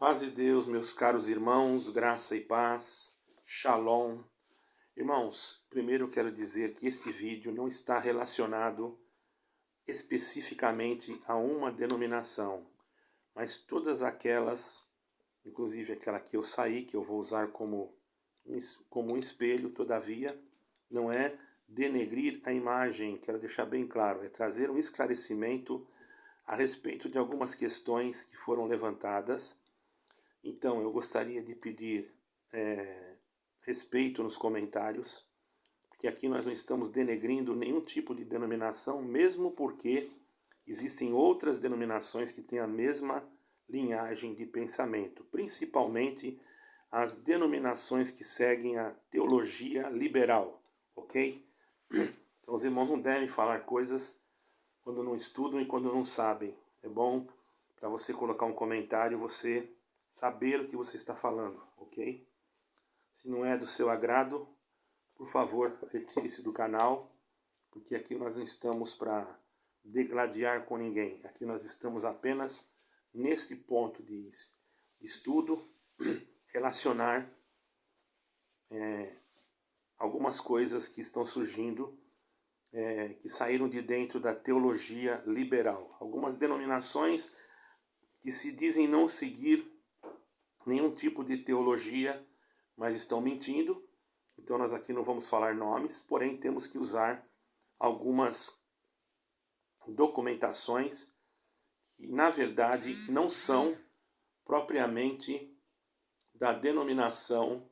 Paz de Deus, meus caros irmãos, graça e paz, shalom. Irmãos, primeiro eu quero dizer que este vídeo não está relacionado especificamente a uma denominação, mas todas aquelas, inclusive aquela que eu saí, que eu vou usar como um espelho, todavia, não é denegrir a imagem, quero deixar bem claro, é trazer um esclarecimento a respeito de algumas questões que foram levantadas. Então, eu gostaria de pedir respeito nos comentários, porque aqui nós não estamos denegrindo nenhum tipo de denominação, mesmo porque existem outras denominações que têm a mesma linhagem de pensamento, principalmente as denominações que seguem a teologia liberal, ok? Então, os irmãos não devem falar coisas quando não estudam e quando não sabem. É bom para você colocar um comentário, você saber o que você está falando, ok? Se não é do seu agrado, por favor, retire-se do canal, porque aqui nós não estamos para degladiar com ninguém. Aqui nós estamos apenas nesse ponto de estudo, relacionar algumas coisas que estão surgindo, que saíram de dentro da teologia liberal. Algumas denominações que se dizem não seguir nenhum tipo de teologia, mas estão mentindo. Então nós aqui não vamos falar nomes, porém temos que usar algumas documentações que na verdade não são propriamente da denominação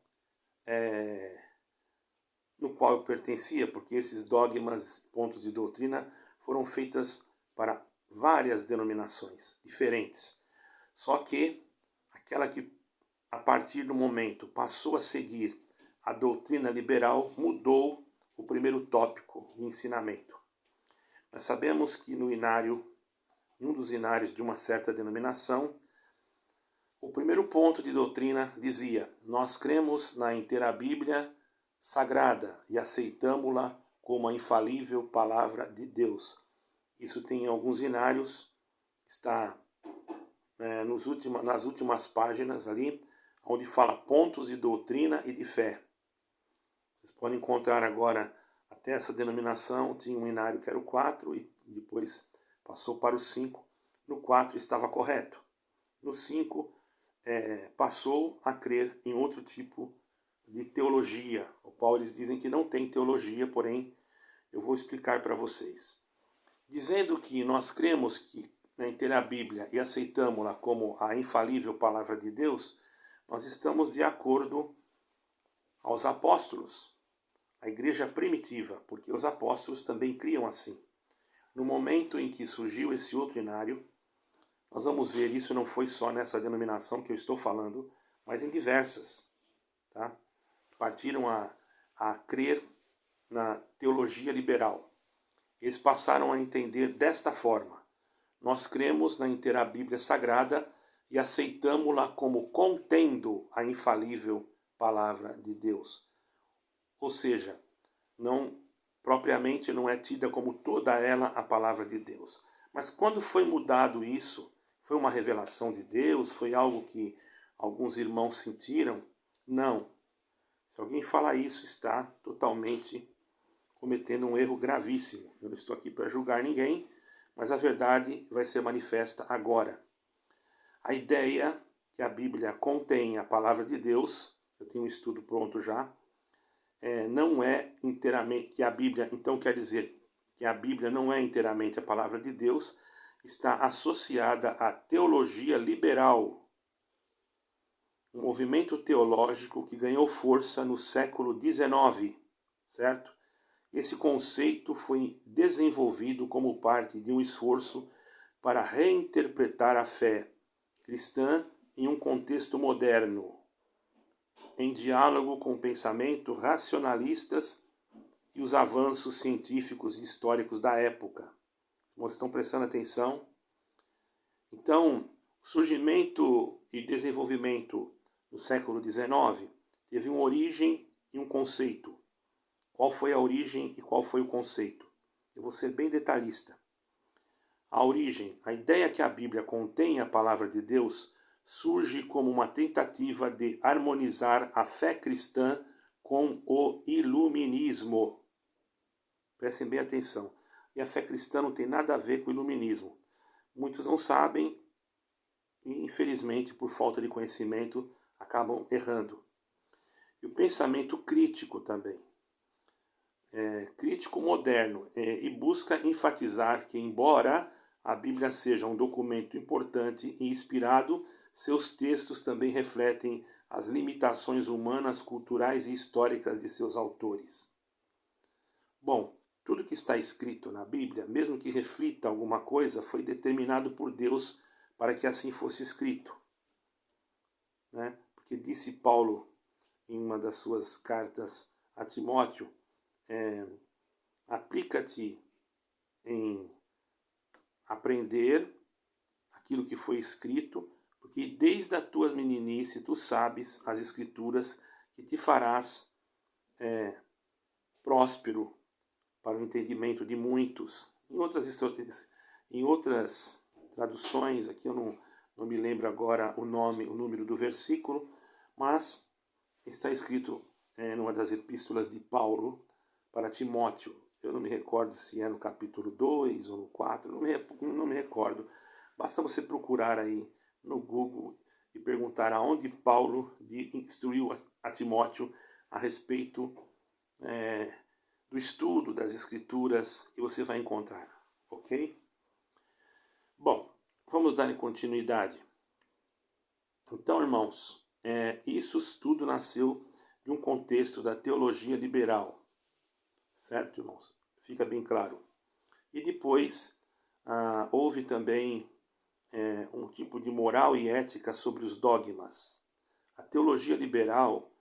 no qual eu pertencia, porque esses dogmas, pontos de doutrina, foram feitas para várias denominações diferentes. Só que aquela que a partir do momento passou a seguir a doutrina liberal, mudou o primeiro tópico de ensinamento. Nós sabemos que no inário, em um dos inários de uma certa denominação, o primeiro ponto de doutrina dizia: nós cremos na inteira Bíblia Sagrada e aceitamo-la como a infalível palavra de Deus. Isso tem em alguns inários, está nas últimas páginas ali, onde fala pontos de doutrina e de fé. Vocês podem encontrar agora, até essa denominação, tinha um inário que era o 4 e depois passou para o 5. No 4 estava correto. No 5 passou a crer em outro tipo de teologia, o qual eles dizem que não tem teologia, porém eu vou explicar para vocês. Dizendo que nós cremos que na inteira Bíblia e aceitamos-la como a infalível palavra de Deus, nós estamos de acordo aos apóstolos, a igreja primitiva, porque os apóstolos também criam assim. No momento em que surgiu esse outro inário, nós vamos ver, isso não foi só nessa denominação que eu estou falando, mas em diversas. Tá? Partiram a crer na teologia liberal. Eles passaram a entender desta forma: nós cremos na inteira Bíblia Sagrada e aceitamo-la como contendo a infalível palavra de Deus. Ou seja, propriamente não é tida como toda ela a palavra de Deus. Mas quando foi mudado isso, foi uma revelação de Deus? Foi algo que alguns irmãos sentiram? Não. Se alguém falar isso, está totalmente cometendo um erro gravíssimo. Eu não estou aqui para julgar ninguém, mas a verdade vai ser manifesta agora. A ideia que a Bíblia contém a palavra de Deus, eu tenho um estudo pronto já, não é inteiramente, que a Bíblia, então quer dizer que a Bíblia não é inteiramente a palavra de Deus, está associada à teologia liberal, um movimento teológico que ganhou força no século XIX, certo? Esse conceito foi desenvolvido como parte de um esforço para reinterpretar a fé cristã em um contexto moderno, em diálogo com o pensamento racionalistas e os avanços científicos e históricos da época. Vocês estão prestando atenção? Então, o surgimento e desenvolvimento no século XIX teve uma origem e um conceito. Qual foi a origem e qual foi o conceito? Eu vou ser bem detalhista. A origem, a ideia que a Bíblia contém a palavra de Deus, surge como uma tentativa de harmonizar a fé cristã com o iluminismo. Prestem bem atenção. E a fé cristã não tem nada a ver com o iluminismo. Muitos não sabem e, infelizmente, por falta de conhecimento, acabam errando. E o pensamento crítico também. Crítico moderno, e busca enfatizar que, embora a Bíblia seja um documento importante e inspirado, seus textos também refletem as limitações humanas, culturais e históricas de seus autores. Bom, tudo que está escrito na Bíblia, mesmo que reflita alguma coisa, foi determinado por Deus para que assim fosse escrito. Né? Porque disse Paulo em uma das suas cartas a Timóteo, aplica-te em aprender aquilo que foi escrito, porque desde a tua meninice tu sabes as escrituras que te farás próspero para o entendimento de muitos. Em outras traduções, aqui eu não me lembro agora o número do versículo, mas está escrito numa das epístolas de Paulo para Timóteo. Eu não me recordo se é no capítulo 2 ou no 4, não me recordo. Basta você procurar aí no Google e perguntar aonde Paulo instruiu a Timóteo a respeito do estudo das Escrituras, e você vai encontrar, ok? Bom, vamos dar continuidade. Então, irmãos, isso tudo nasceu de um contexto da teologia liberal, certo, irmãos? Fica bem claro. E depois houve também um tipo de moral e ética sobre os dogmas. A teologia liberal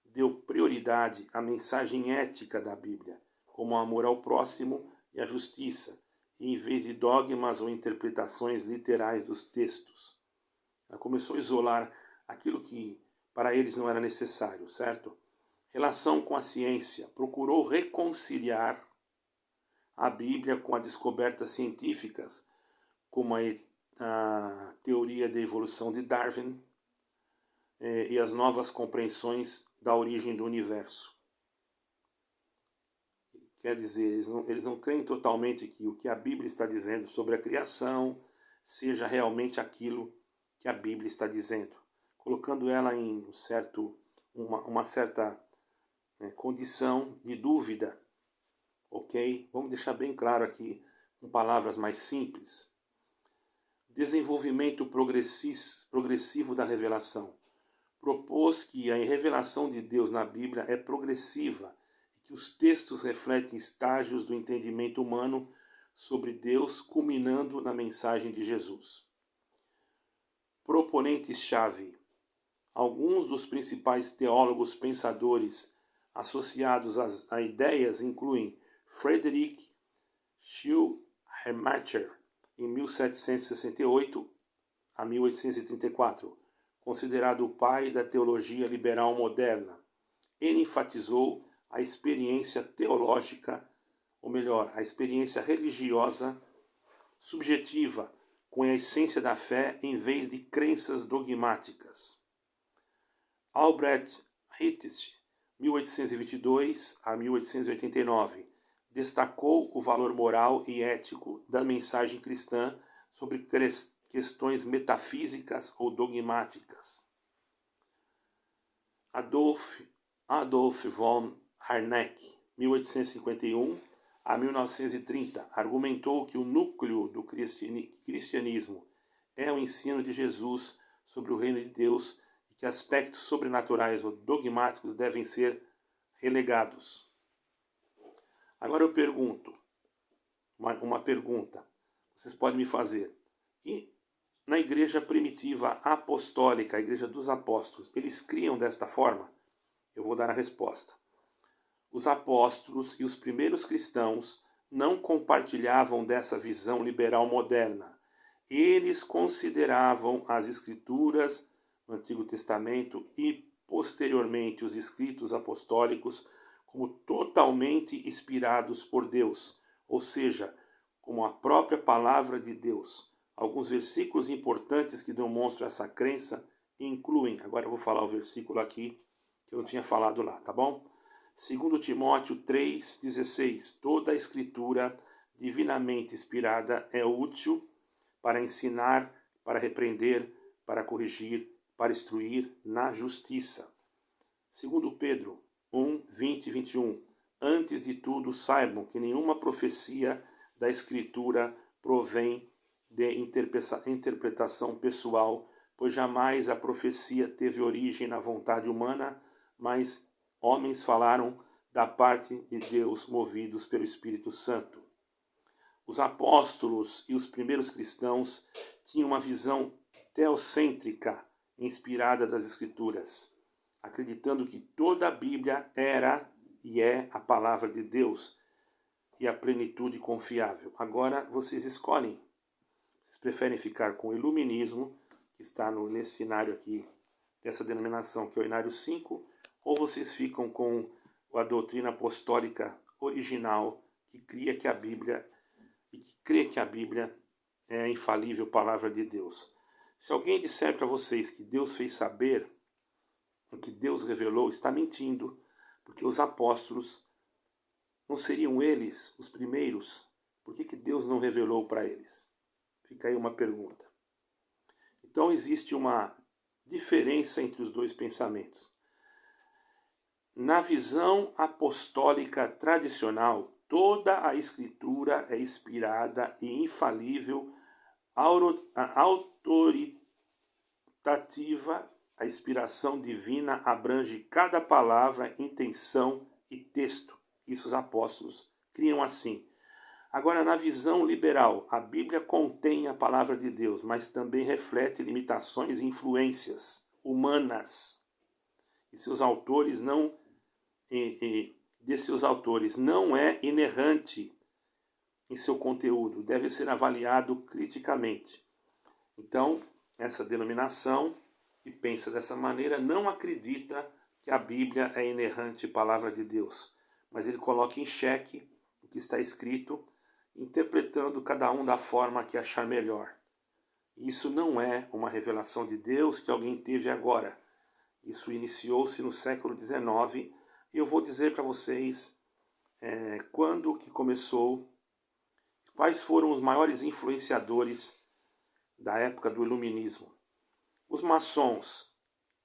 deu prioridade à mensagem ética da Bíblia, como o amor ao próximo e a justiça, em vez de dogmas ou interpretações literais dos textos. Ela começou a isolar aquilo que para eles não era necessário, certo? Relação com a ciência. Procurou reconciliar a Bíblia com as descobertas científicas, como a teoria da evolução de Darwin e as novas compreensões da origem do universo. Quer dizer, eles não creem totalmente que o que a Bíblia está dizendo sobre a criação seja realmente aquilo que a Bíblia está dizendo, colocando ela em uma certa condição de dúvida, ok? Vamos deixar bem claro aqui, com palavras mais simples. Desenvolvimento progressivo da revelação. Propôs que a revelação de Deus na Bíblia é progressiva e que os textos refletem estágios do entendimento humano sobre Deus, culminando na mensagem de Jesus. Proponentes-chave. Alguns dos principais teólogos pensadores associados a ideias incluem Friedrich Schleiermacher, em 1768 a 1834, considerado o pai da teologia liberal moderna. Ele enfatizou a experiência teológica, ou melhor, a experiência religiosa subjetiva, com a essência da fé em vez de crenças dogmáticas. Albrecht Hitsch, 1822 a 1889, destacou o valor moral e ético da mensagem cristã sobre questões metafísicas ou dogmáticas. Adolf von Harnack, 1851 a 1930, argumentou que o núcleo do cristianismo é o ensino de Jesus sobre o reino de Deus e que aspectos sobrenaturais ou dogmáticos devem ser relegados. Agora eu pergunto, uma pergunta, vocês podem me fazer. E na igreja primitiva apostólica, a igreja dos apóstolos, eles criam desta forma? Eu vou dar a resposta. Os apóstolos e os primeiros cristãos não compartilhavam dessa visão liberal moderna. Eles consideravam as escrituras no Antigo Testamento e, posteriormente, os escritos apostólicos como totalmente inspirados por Deus, ou seja, como a própria palavra de Deus, Alguns versículos importantes que demonstram essa crença incluem, agora eu vou falar o versículo aqui que eu não tinha falado lá, tá bom? 2 Timóteo 3,16. Toda a escritura divinamente inspirada é útil para ensinar, para repreender, para corrigir, para instruir na justiça. 2 Pedro 1, 20 e 21. Antes de tudo, saibam que nenhuma profecia da Escritura provém de interpretação pessoal, pois jamais a profecia teve origem na vontade humana, mas homens falaram da parte de Deus, movidos pelo Espírito Santo. Os apóstolos e os primeiros cristãos tinham uma visão teocêntrica, inspirada das Escrituras, acreditando que toda a Bíblia era e é a palavra de Deus e a plenitude confiável. Agora vocês escolhem. Vocês preferem ficar com o iluminismo, que está nesse cenário aqui, dessa denominação, que é o Inário 5, ou vocês ficam com a doutrina apostólica original, que crê que a Bíblia é a infalível palavra de Deus. Se alguém disser para vocês que Deus fez saber, o que Deus revelou, está mentindo, porque os apóstolos não seriam eles os primeiros? Por que Deus não revelou para eles? Fica aí uma pergunta. Então existe uma diferença entre os dois pensamentos. Na visão apostólica tradicional, toda a Escritura é inspirada e infalível, autoritativa. A inspiração divina abrange cada palavra, intenção e texto. Isso os apóstolos criam assim. Agora, na visão liberal, a Bíblia contém a palavra de Deus, mas também reflete limitações e influências humanas. De seus autores não é inerrante em seu conteúdo, deve ser avaliado criticamente. Então, essa denominação que pensa dessa maneira não acredita que a Bíblia é inerrante palavra de Deus, mas ele coloca em xeque o que está escrito, interpretando cada um da forma que achar melhor. Isso não é uma revelação de Deus que alguém teve agora. Isso iniciou-se no século XIX, e eu vou dizer para vocês quando que começou, quais foram os maiores influenciadores da época do Iluminismo. Os maçons,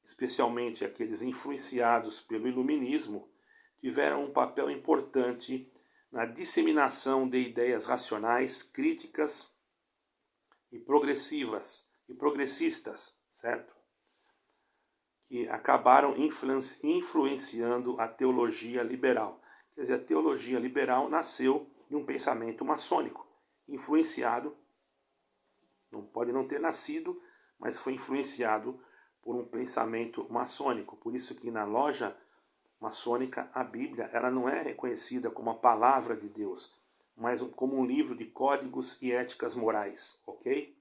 especialmente aqueles influenciados pelo Iluminismo, tiveram um papel importante na disseminação de ideias racionais, críticas e progressistas, certo? Que acabaram influenciando a teologia liberal. Quer dizer, a teologia liberal nasceu de um pensamento maçônico, influenciado, não pode não ter nascido, mas foi influenciado por um pensamento maçônico. Por isso que na loja maçônica a Bíblia ela não é reconhecida como a palavra de Deus, mas como um livro de códigos e éticas morais, ok?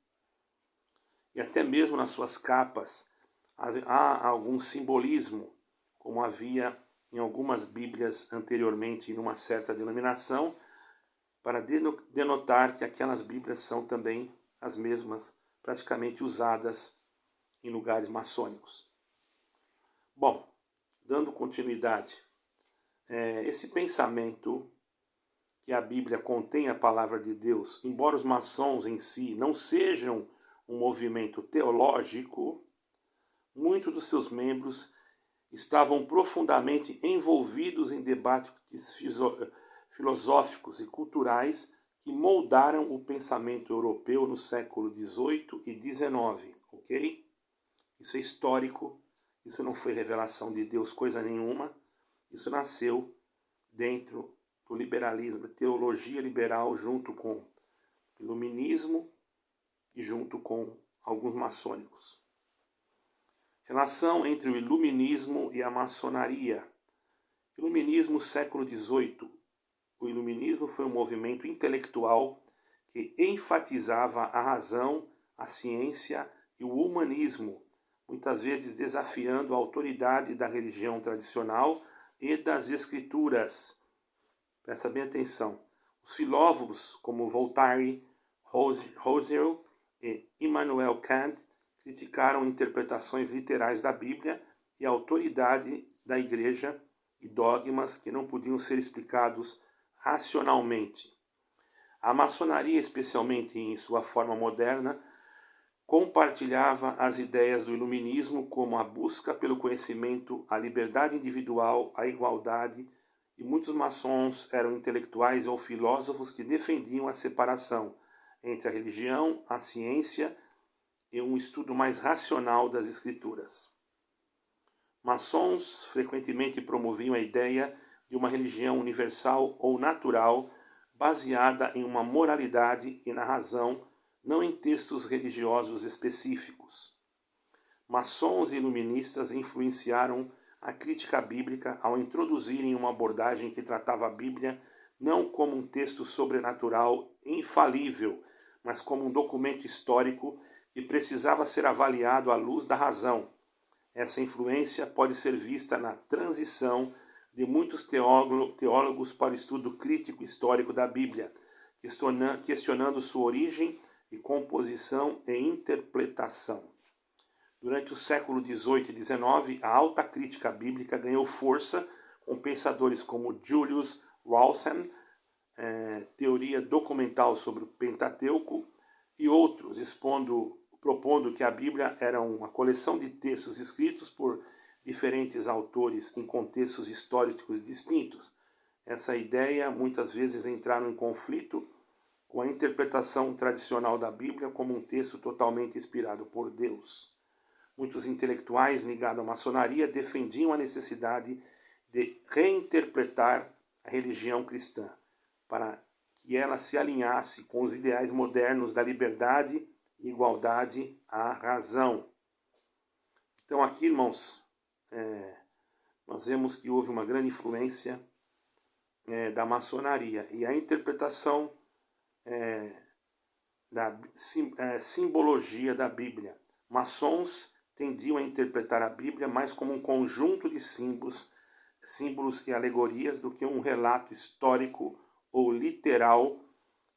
E até mesmo nas suas capas há algum simbolismo, como havia em algumas Bíblias anteriormente em uma certa denominação, para denotar que aquelas Bíblias são também as mesmas, praticamente usadas em lugares maçônicos. Bom, dando continuidade, esse pensamento que a Bíblia contém a palavra de Deus, embora os maçons em si não sejam um movimento teológico, muitos dos seus membros estavam profundamente envolvidos em debates filosóficos e culturais que moldaram o pensamento europeu no século XVIII e XIX, ok? Isso é histórico, isso não foi revelação de Deus, coisa nenhuma. Isso nasceu dentro do liberalismo, da teologia liberal, junto com o iluminismo e junto com alguns maçônicos. Relação entre o iluminismo e a maçonaria. Iluminismo século XVIII. O iluminismo foi um movimento intelectual que enfatizava a razão, a ciência e o humanismo, muitas vezes desafiando a autoridade da religião tradicional e das escrituras. Presta bem atenção. Os filósofos como Voltaire, Husserl e Immanuel Kant criticaram interpretações literais da Bíblia e a autoridade da Igreja e dogmas que não podiam ser explicados racionalmente. A maçonaria, especialmente em sua forma moderna, compartilhava as ideias do iluminismo, como a busca pelo conhecimento, a liberdade individual, a igualdade, e muitos maçons eram intelectuais ou filósofos que defendiam a separação entre a religião, a ciência e um estudo mais racional das escrituras. Maçons frequentemente promoviam a ideia de uma religião universal ou natural, baseada em uma moralidade e na razão, não em textos religiosos específicos. Maçons e iluministas influenciaram a crítica bíblica ao introduzirem uma abordagem que tratava a Bíblia não como um texto sobrenatural infalível, mas como um documento histórico que precisava ser avaliado à luz da razão. Essa influência pode ser vista na transição de muitos teólogos para o estudo crítico histórico da Bíblia, questionando sua origem e composição e interpretação. Durante o século XVIII e XIX, a alta crítica bíblica ganhou força com pensadores como Julius Rawson, teoria documental sobre o Pentateuco, e outros, propondo que a Bíblia era uma coleção de textos escritos por diferentes autores em contextos históricos distintos. Essa ideia muitas vezes entraram em conflito com a interpretação tradicional da Bíblia como um texto totalmente inspirado por Deus. Muitos intelectuais ligados à maçonaria defendiam a necessidade de reinterpretar a religião cristã para que ela se alinhasse com os ideais modernos da liberdade, igualdade à razão. Então aqui, irmãos, nós vemos que houve uma grande influência da maçonaria e a interpretação da simbologia da Bíblia. Maçons tendiam a interpretar a Bíblia mais como um conjunto de símbolos e alegorias do que um relato histórico ou literal,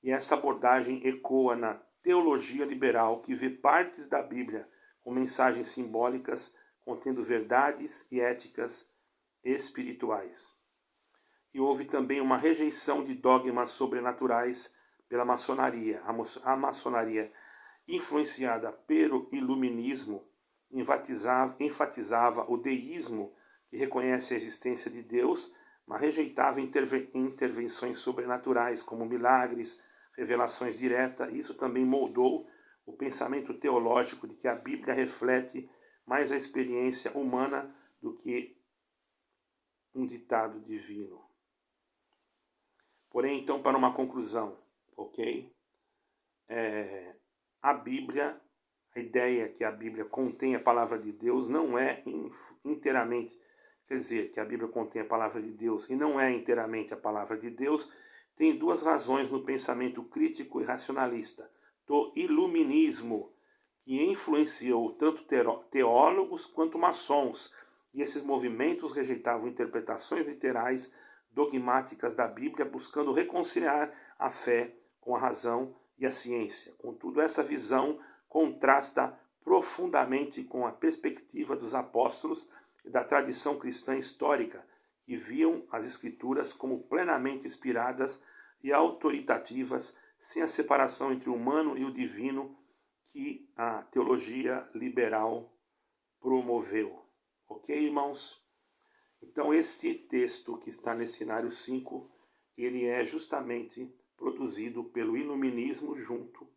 e essa abordagem ecoa na teologia liberal, que vê partes da Bíblia com mensagens simbólicas contendo verdades e éticas espirituais. E houve também uma rejeição de dogmas sobrenaturais pela maçonaria. A maçonaria, influenciada pelo iluminismo, enfatizava o deísmo, que reconhece a existência de Deus, mas rejeitava intervenções sobrenaturais, como milagres, revelações diretas. Isso também moldou o pensamento teológico de que a Bíblia reflete mais a experiência humana do que um ditado divino. Porém, então, para uma conclusão, ok? A Bíblia, a ideia que a Bíblia contém a palavra de Deus não é inteiramente, quer dizer, que a Bíblia contém a palavra de Deus e não é inteiramente a palavra de Deus, tem duas razões no pensamento crítico e racionalista do iluminismo, que influenciou tanto teólogos quanto maçons, e esses movimentos rejeitavam interpretações literais dogmáticas da Bíblia, buscando reconciliar a fé com a razão e a ciência. Contudo, essa visão contrasta profundamente com a perspectiva dos apóstolos e da tradição cristã histórica, que viam as Escrituras como plenamente inspiradas e autoritativas, sem a separação entre o humano e o divino que a teologia liberal promoveu. Ok, irmãos? Então, este texto que está nesse cenário 5, ele é justamente produzido pelo iluminismo junto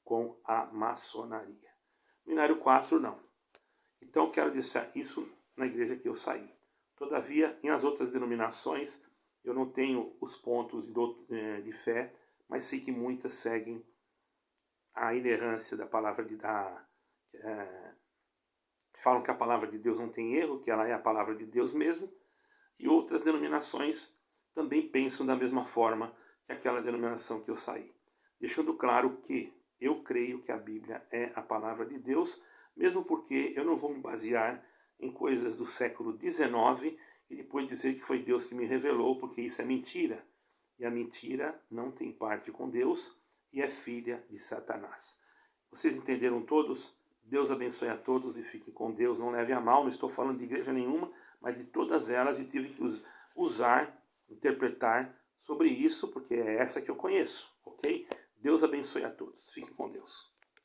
com a maçonaria. No cenário 4, não. Então, quero dizer isso na igreja que eu saí. Todavia, em as outras denominações, eu não tenho os pontos de fé, mas sei que muitas seguem a inerrância da palavra falam que a palavra de Deus não tem erro, que ela é a palavra de Deus mesmo, e outras denominações também pensam da mesma forma que aquela denominação que eu saí. Deixando claro que eu creio que a Bíblia é a palavra de Deus, mesmo porque eu não vou me basear em coisas do século XIX e depois dizer que foi Deus que me revelou, porque isso é mentira. E a mentira não tem parte com Deus e é filha de Satanás. Vocês entenderam todos? Deus abençoe a todos e fiquem com Deus. Não leve a mal, não estou falando de igreja nenhuma, mas de todas elas, e tive que usar, interpretar sobre isso, porque é essa que eu conheço, ok? Deus abençoe a todos. Fiquem